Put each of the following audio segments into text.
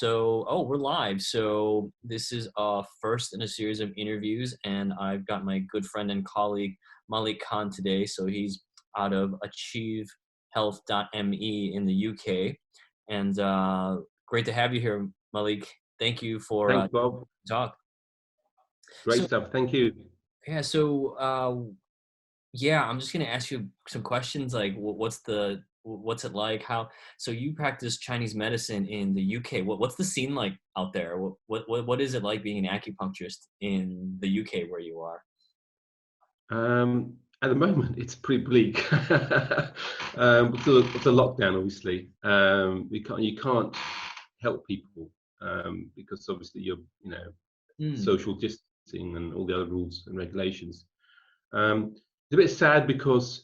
Oh, we're live. So this is first in a series of interviews, and I've got my good friend and colleague Malik Khan today. So he's out of achievehealth.me in the UK, and great to have you here, Malik. Thank you for Thanks, Bob. talk. Great So stuff. Thank you. yeah, so yeah, I'm just gonna ask you some questions like what's it like? How so you practice Chinese medicine in the UK. What's the scene like out there? What is it like being an acupuncturist in the UK where you are? At the moment, it's pretty bleak. With the lockdown, obviously, you can't help people because obviously Hmm. social distancing and all the other rules and regulations. It's a bit sad because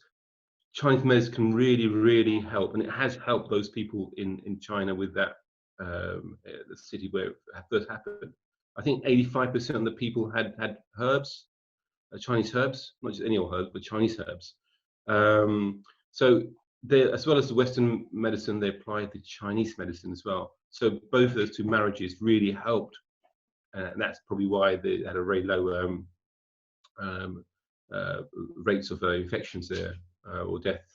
Chinese medicine can really help, and it has helped those people in China with that the city where it first happened. I think 85% of the people had herbs, Chinese herbs, not just any old herbs, but Chinese herbs. So they, as well as the Western medicine, they applied the Chinese medicine as well. So both of those two marriages really helped, and that's probably why they had a very low um, rates of infections there or death.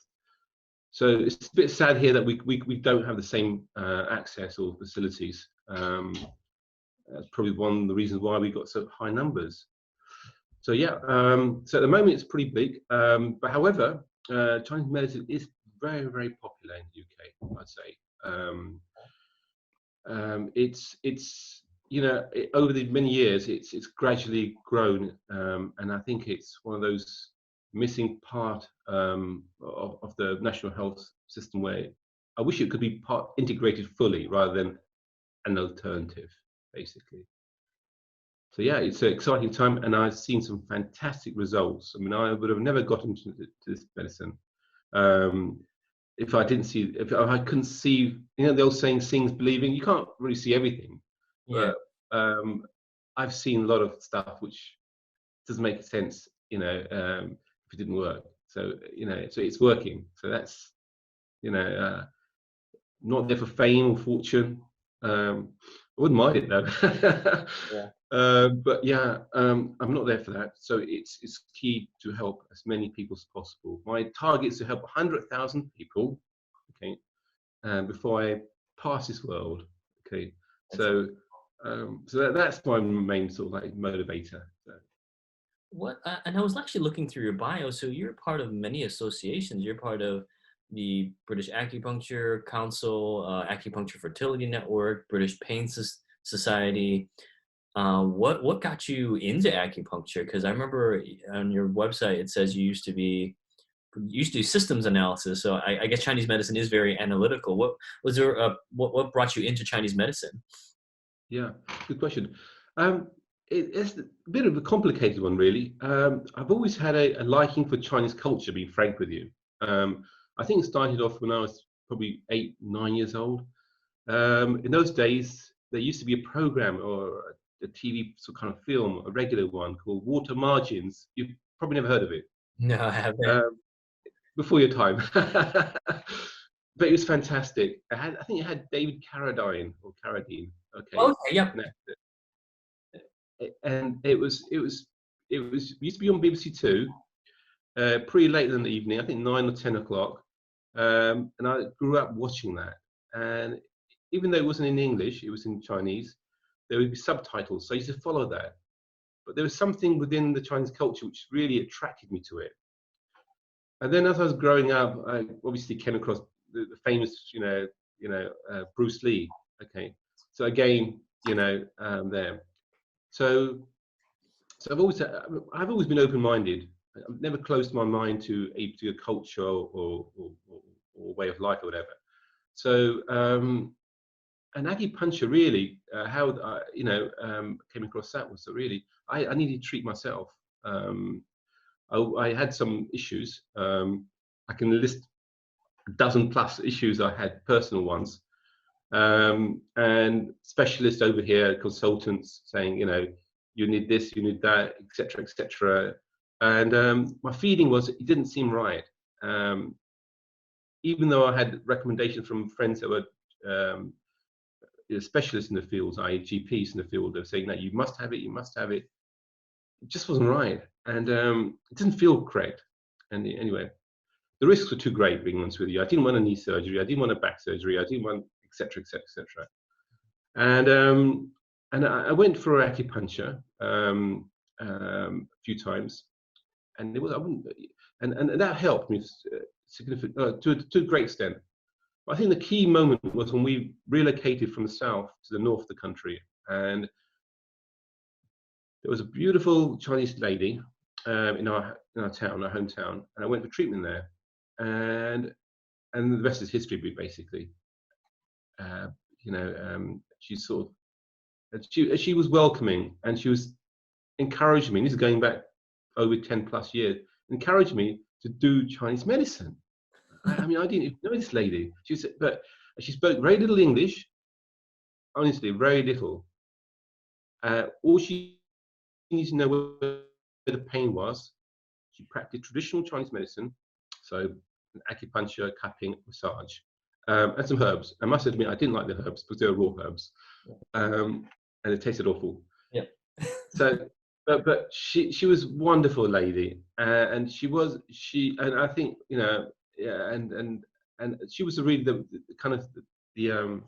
So it's a bit sad here that we don't have the same access or facilities. That's probably one of the reasons why we got so high numbers. So yeah, so at the moment it's pretty big, but however, Chinese medicine is very popular in the UK, I'd say. It's over the many years it's gradually grown, and I think it's one of those missing part of the national health system where I wish it could be integrated fully rather than an alternative, basically. So yeah, it's an exciting time, and I've seen some fantastic results. I mean, I would have never gotten to this medicine if I didn't see, if I couldn't see. You know, the old saying, "Seeing's believing." You can't really see everything, Yeah. but I've seen a lot of stuff which doesn't make sense. If it didn't work. So so it's working. So that's you know, uh, not there for fame or fortune. I wouldn't mind it though. Yeah. But yeah, I'm not there for that. So it's key to help as many people as possible. My target is to help 100,000 people. Okay, before I pass this world. Okay, That's that's my main sort of like motivator. So. what and I was actually looking through your bio. So you're part of many associations. You're part of the British Acupuncture Council, Acupuncture Fertility Network, British Pain Society. What got you into acupuncture? Because I remember on your website it says you used to do systems analysis. So I guess Chinese medicine is very analytical. What was there? What brought you into Chinese medicine? Yeah, good question. Um, it's a bit of a complicated one, really. I've always had a liking for Chinese culture, being frank with you. I think it started off when I was probably 8, 9 years old. In those days, there used to be a program or a TV sort of kind of film, a regular one called Water Margins. You've probably never heard of it. No, I haven't. Before your time. But it was fantastic. I think it had David Carradine or Carradine. Okay, Okay, yep. and it used to be on BBC Two, pretty late in the evening. I think 9 or 10 o'clock. And I grew up watching that. And even though it wasn't in English, it was in Chinese. There would be subtitles, so I used to follow that. But there was something within the Chinese culture which really attracted me to it. And then as I was growing up, I obviously came across the famous, Bruce Lee. Okay, so again, there. So, so I've always been open-minded. I've never closed my mind to a particular culture or way of life or whatever. So, and acupuncture really, how came across that was that really I needed to treat myself. I had some issues. I can list a dozen plus issues I had, personal ones, and specialists over here, consultants saying, you need this, you need that, etc., etc. And my feeling was it didn't seem right, even though I had recommendations from friends that were specialists in the field, i.e. GPs in the field, are saying that you must have it, you must have it. It just wasn't right, and it didn't feel correct. And anyway, the risks were too great, being honest with you. I didn't want a knee surgery, I didn't want a back surgery, I didn't want etc. etc. etc. And I went for acupuncture a few times, and it was I wouldn't, and that helped me significant to a great extent. But I think the key moment was when we relocated from the south to the north of the country, and there was a beautiful Chinese lady in our town, our hometown, and I went for treatment there, and the rest is history, basically. You know, she sort of she was welcoming, and she was encouraging me. This is going back over 10+ years. Encouraged me to do Chinese medicine. I mean, I didn't even know this lady. She said, but she spoke very little English. Honestly, very little. All she needed to know where the pain was. She practiced traditional Chinese medicine, so acupuncture, cupping, massage, and some herbs. I must admit, I didn't like the herbs because they were raw herbs, and it tasted awful. Yeah. So, but she was a wonderful lady, and and I think, you know, yeah, and she was really the kind of the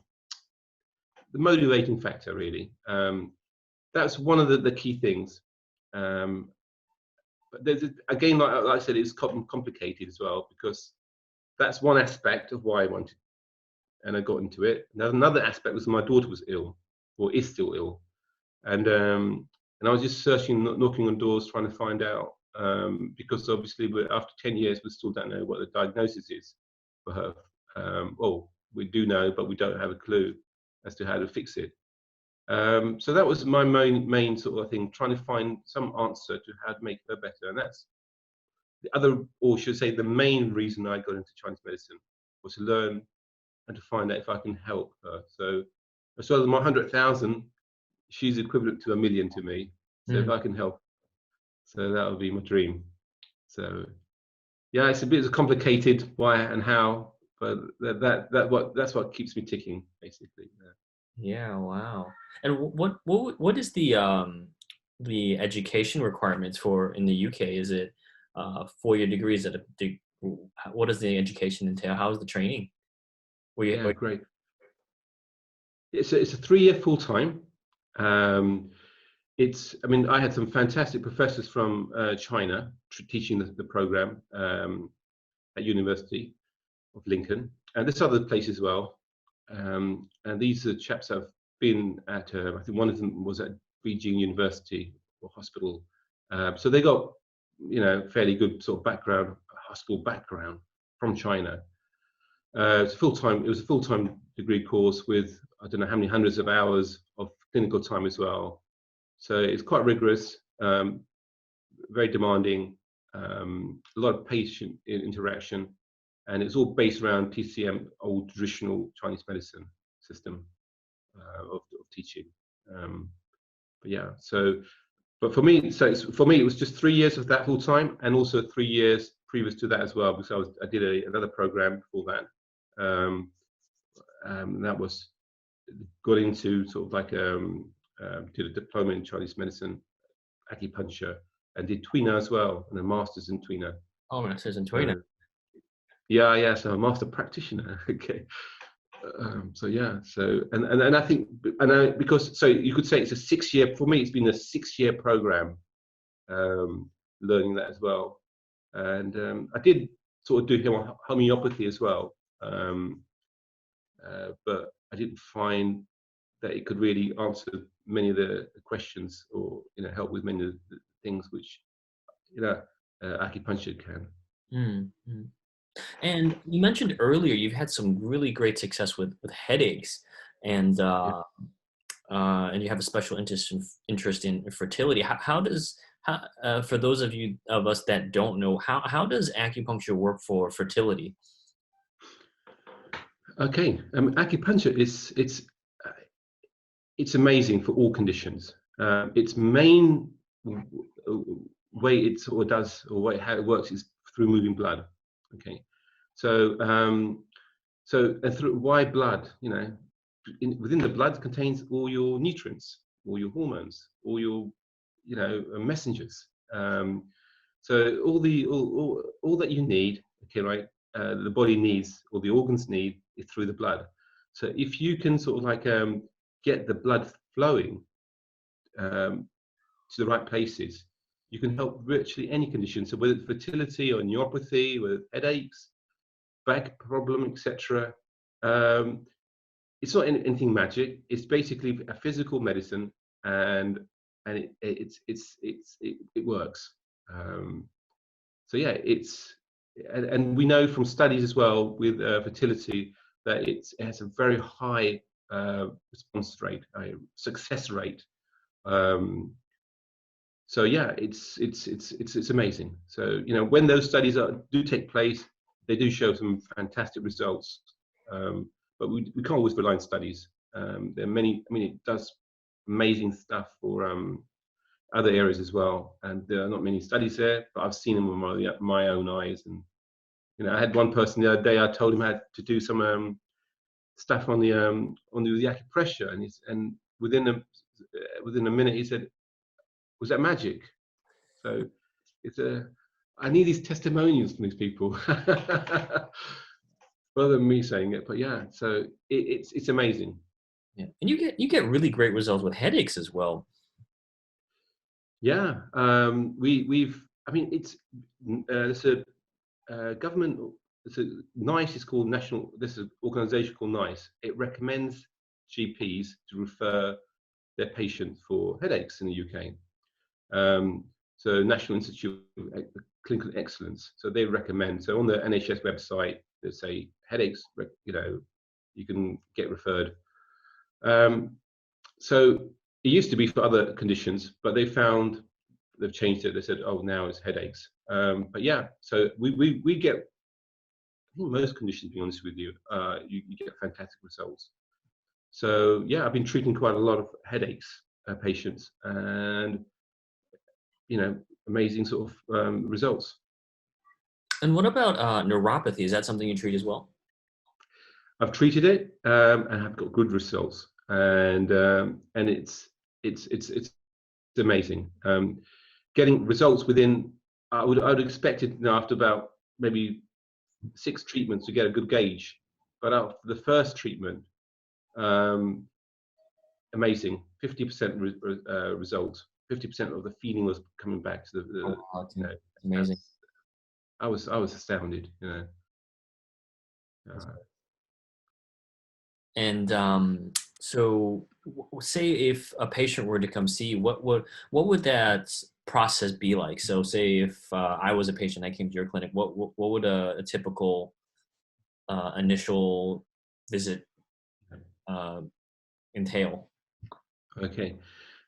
motivating factor, really. That's one of the key things. But there's again, like I said, it's complicated as well, because that's one aspect of why I wanted, and I got into it. Another aspect was my daughter was ill, or is still ill, and I was just searching, knocking on doors, trying to find out, because obviously after 10 years, we still don't know what the diagnosis is for her. Well, we do know, but we don't have a clue as to how to fix it. So that was my main sort of thing, trying to find some answer to how to make her better. And that's the other, or should I say, the main reason I got into Chinese medicine, was to learn and to find out if I can help her. So as well as my 100,000, she's equivalent to 1,000,000 to me. So if I can help, so that would be my dream. So yeah, it's a bit complicated why and how, but that's what keeps me ticking, basically. Yeah, wow. And what is the education requirements for in the UK? Is it 4-year degree? Is it what does the education entail? How is the training? Yeah, great. It's a 3-year full time. I mean, I had some fantastic professors from China teaching the program at University of Lincoln, and there's other places as well. And these are chaps that have been at, I think one of them was at Beijing University or hospital. So they got, you know, fairly good sort of background, hospital background from China. It was a full-time degree course with, I don't know how many hundreds of hours of clinical time as well. So it's quite rigorous, very demanding, a lot of patient interaction, and it's all based around TCM, old traditional Chinese medicine system of teaching. But yeah, but for me, it was just 3 years of that full time, and also 3 years previous to that as well, because I did another program before that. That was got into sort of like did a diploma in Chinese medicine, acupuncture, and did Tuina as well, and a master's in Tuina. Oh, master's in Tuina. Yeah, so a master practitioner. Okay. So yeah, and I think, because, so you could say it's a 6-year, for me it's been a 6-year program, learning that as well. And I did sort of do homeopathy as well, but I didn't find that it could really answer many of the questions, or, you know, help with many of the things which, you know, acupuncture can. Mm-hmm. And you mentioned earlier you've had some really great success with headaches, and Yeah. And you have a special interest in fertility. For those of us that don't know, how does acupuncture work for fertility? Okay, acupuncture it's amazing for all conditions. Its main way it sort of does, or how it works, is through moving blood. Okay, so and through, why blood? You know, within the blood contains all your nutrients, all your hormones, all your messengers. So all that you need, okay, right? The body needs, or the organs need, is through the blood. So if you can sort of like get the blood flowing to the right places, you can help virtually any condition. So whether it's fertility or neuropathy, whether it's headaches, back problem, etc. It's not anything magic. It's basically a physical medicine, and it works. So yeah, and we know from studies as well with fertility that it has a very high response rate, success rate. So yeah, it's amazing. So when those studies do take place, they do show some fantastic results. But we can't always rely on studies. There are many. I mean, it does amazing stuff for other areas as well, and there are not many studies there, but I've seen them with my own eyes. And I had one person the other day. I told him how to do some stuff on the acupressure, and within a minute he said, "Was that magic?" So I need these testimonials from these people rather than me saying it. But yeah, so it's amazing. Yeah, and you get really great results with headaches as well. Yeah, we've. I mean, there's a government. It's NICE is called National. This is an organisation called NICE. It recommends GPs to refer their patients for headaches in the UK. So National Institute of Clinical Excellence. So they recommend. So on the NHS website, they say headaches. You can get referred. So it used to be for other conditions, but they've changed it. They said, oh, now it's headaches. But yeah, so we get, I think most conditions, to be honest with you, you get fantastic results. So yeah, I've been treating quite a lot of headaches patients, and amazing sort of results. And what about neuropathy? Is that something you treat as well? I've treated it and I've got good results, and it's amazing. Getting results within, I would expect it after about maybe 6 treatments to get a good gauge, but after the first treatment, amazing, 50% result. 50% of the feeling was coming back to the amazing. I was astounded, And so, say if a patient were to come see you, what would that process be like? So, say if I was a patient, I came to your clinic, what would a typical initial visit entail? Okay,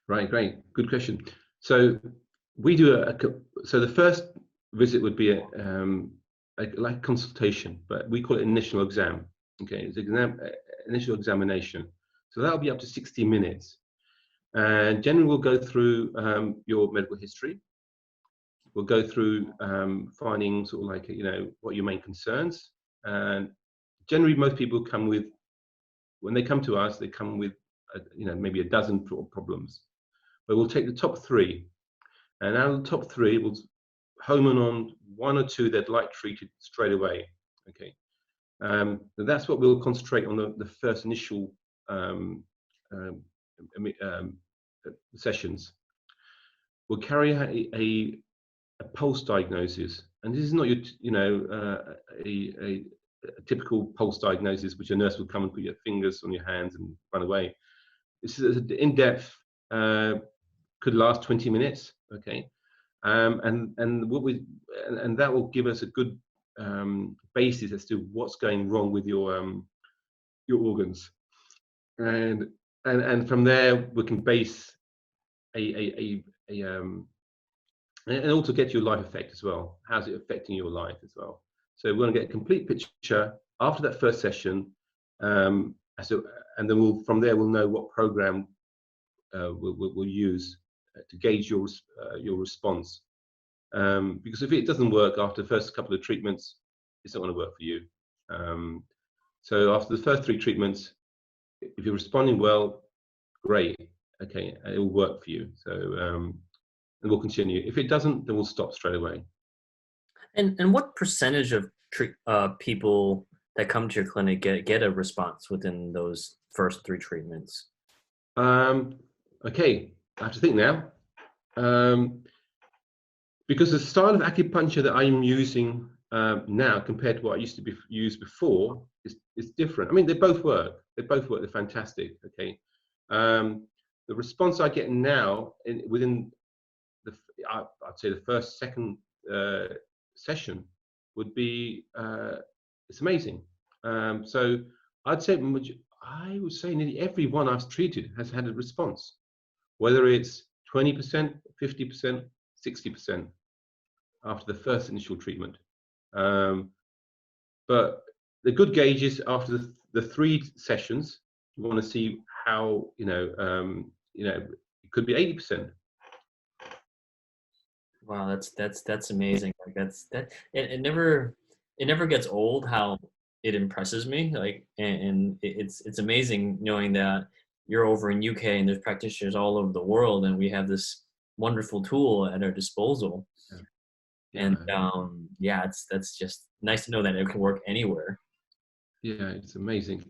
right, great, good question. So we do so the first visit would be like consultation, but we call it initial exam. Okay, it's initial examination. So that'll be up to 60 minutes. And generally we'll go through your medical history. We'll go through finding sort of like, what your main concerns. And generally most people come with, when they come to us, they come with, maybe a dozen problems. But we'll take the top 3. And out of the top 3, we'll home in on 1 or 2 that like treated straight away. Okay. So that's what we'll concentrate on the first initial sessions. We'll carry out a pulse diagnosis, and this is not your a typical pulse diagnosis, which a nurse will come and put your fingers on your hands and run away. This is in-depth, could last 20 minutes. Okay, and that will give us a good basis as to what's going wrong with your organs, and from there we can base and also get your life effect as well. How's it affecting your life as well? So we want to get a complete picture after that first session, and then from there we'll know what program we'll use to gauge your response. Because if it doesn't work after the first couple of treatments, it's not going to work for you. So after the first 3 treatments, if you're responding well, great. Okay, it will work for you. So and we'll continue. If it doesn't, then we'll stop straight away. And what percentage of people that come to your clinic get a response within those first 3 treatments? Um, okay, I have to think now. Um, because the style of acupuncture that I'm using now compared to what I used to be used before is different. I mean, they both work. They both work. They're fantastic. Okay. The response I get now within I'd say the first, second session would be it's amazing. So I'd say I would say nearly everyone I've treated has had a response, whether it's 20%, 50%, 60% after the first initial treatment. But the good gauge is after the 3 sessions, you want to see how it could be 80%. Wow, that's amazing. Like it never gets old how it impresses me. Like and it's amazing knowing that you're over in UK and there's practitioners all over the world and we have this wonderful tool at our disposal. Yeah, And yeah, yeah, that's just nice to know that it can work anywhere. yeah, it's amazing.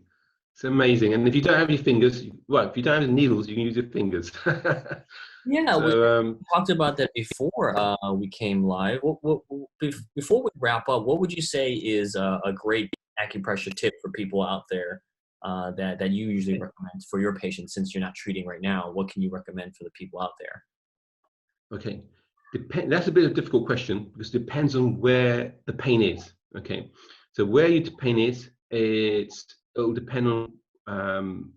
It's amazing. And if you don't have any fingers, well, if you don't have any needles, you can use your fingers. Yeah, we So talked about that before we came live. Before we wrap up, what would you say is a great acupressure tip for people out there that you usually recommend for your patients since you're not treating right now? What can you recommend for the people out there? okay, that's a bit of a difficult question because it depends on where the pain is. Okay, so where your pain is, it'll depend on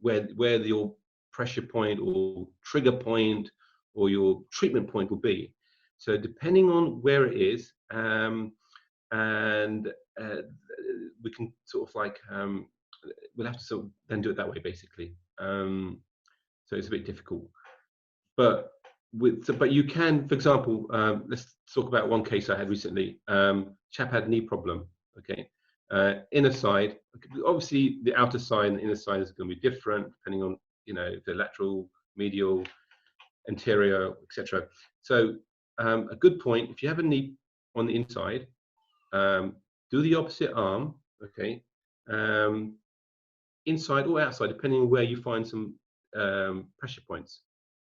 where your pressure point or trigger point or your treatment point will be. So depending on where it is, and we can sort of like we'll have to sort of then do it that way basically. So it's a bit difficult, but but you can, for example, let's talk about one case I had recently. Chap had knee problem. Okay, inner side. Obviously, the outer side and the inner side is going to be different depending on the lateral, medial, anterior, etc. So a good point. If you have a knee on the inside, do the opposite arm. Okay, inside or outside, depending on where you find some pressure points.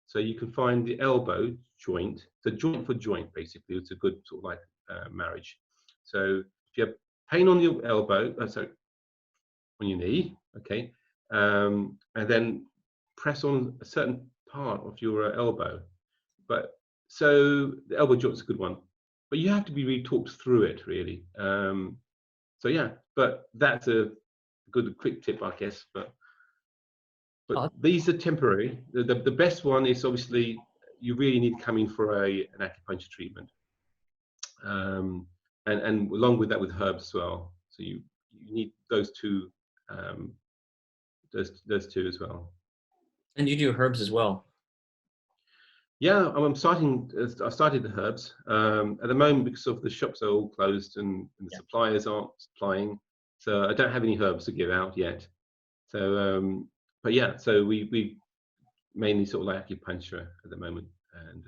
So you can find the elbow joint, so joint for joint, basically. It's a good sort of like marriage. So if you have pain on your elbow, sorry, on your knee, okay, and then press on a certain part of your elbow. But so the elbow joint's a good one, but you have to be really talked through it, really. So yeah, but that's a good quick tip, I guess. But these are temporary. The best one is obviously you really need to come in for an acupuncture treatment, and along with that with herbs as well. So you need those two, those two as well. And you do herbs as well. Yeah, I'm starting. I started the herbs at the moment because of the shops are all closed and the suppliers aren't supplying, so I don't have any herbs to give out yet. So, but yeah, so we mainly sort of like acupuncture at the moment, and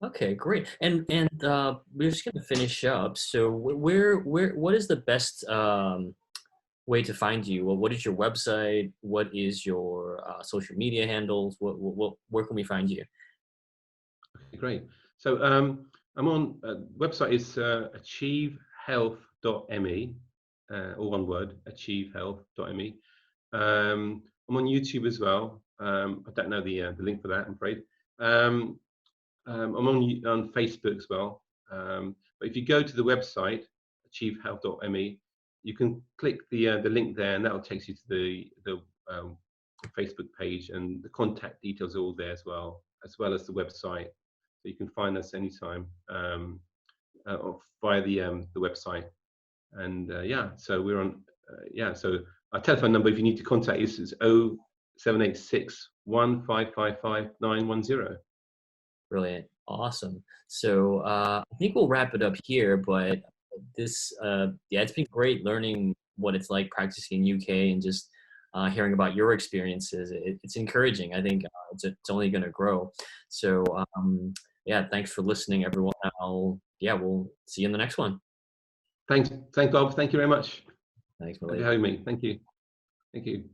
Okay, great. And we're just gonna finish up. So what is the best way to find you? Well, what is your website? What is your social media handles? Where can we find you? okay, great. So I'm on website is achievehealth.me, all one word, achievehealth.me. I'm on YouTube as well. I don't know the link for that, I'm afraid. I'm on Facebook as well. But if you go to the website, achievehealth.me, you can click the link there, and that will take you to the Facebook page, and the contact details are all there as well as the website. So you can find us anytime via the website. And yeah, so we're on. Yeah, so our telephone number, if you need to contact us, is 0786 1555 910. Brilliant. Awesome. So I think we'll wrap it up here, but this yeah, it's been great learning what it's like practicing in UK and just hearing about your experiences. It's encouraging. I think it's only going to grow. So yeah, thanks for listening, everyone. We'll see you in the next one. Thanks, Bob. Thank you very much. Thanks, Thank you for Malik. having me. Thank you. Thank you.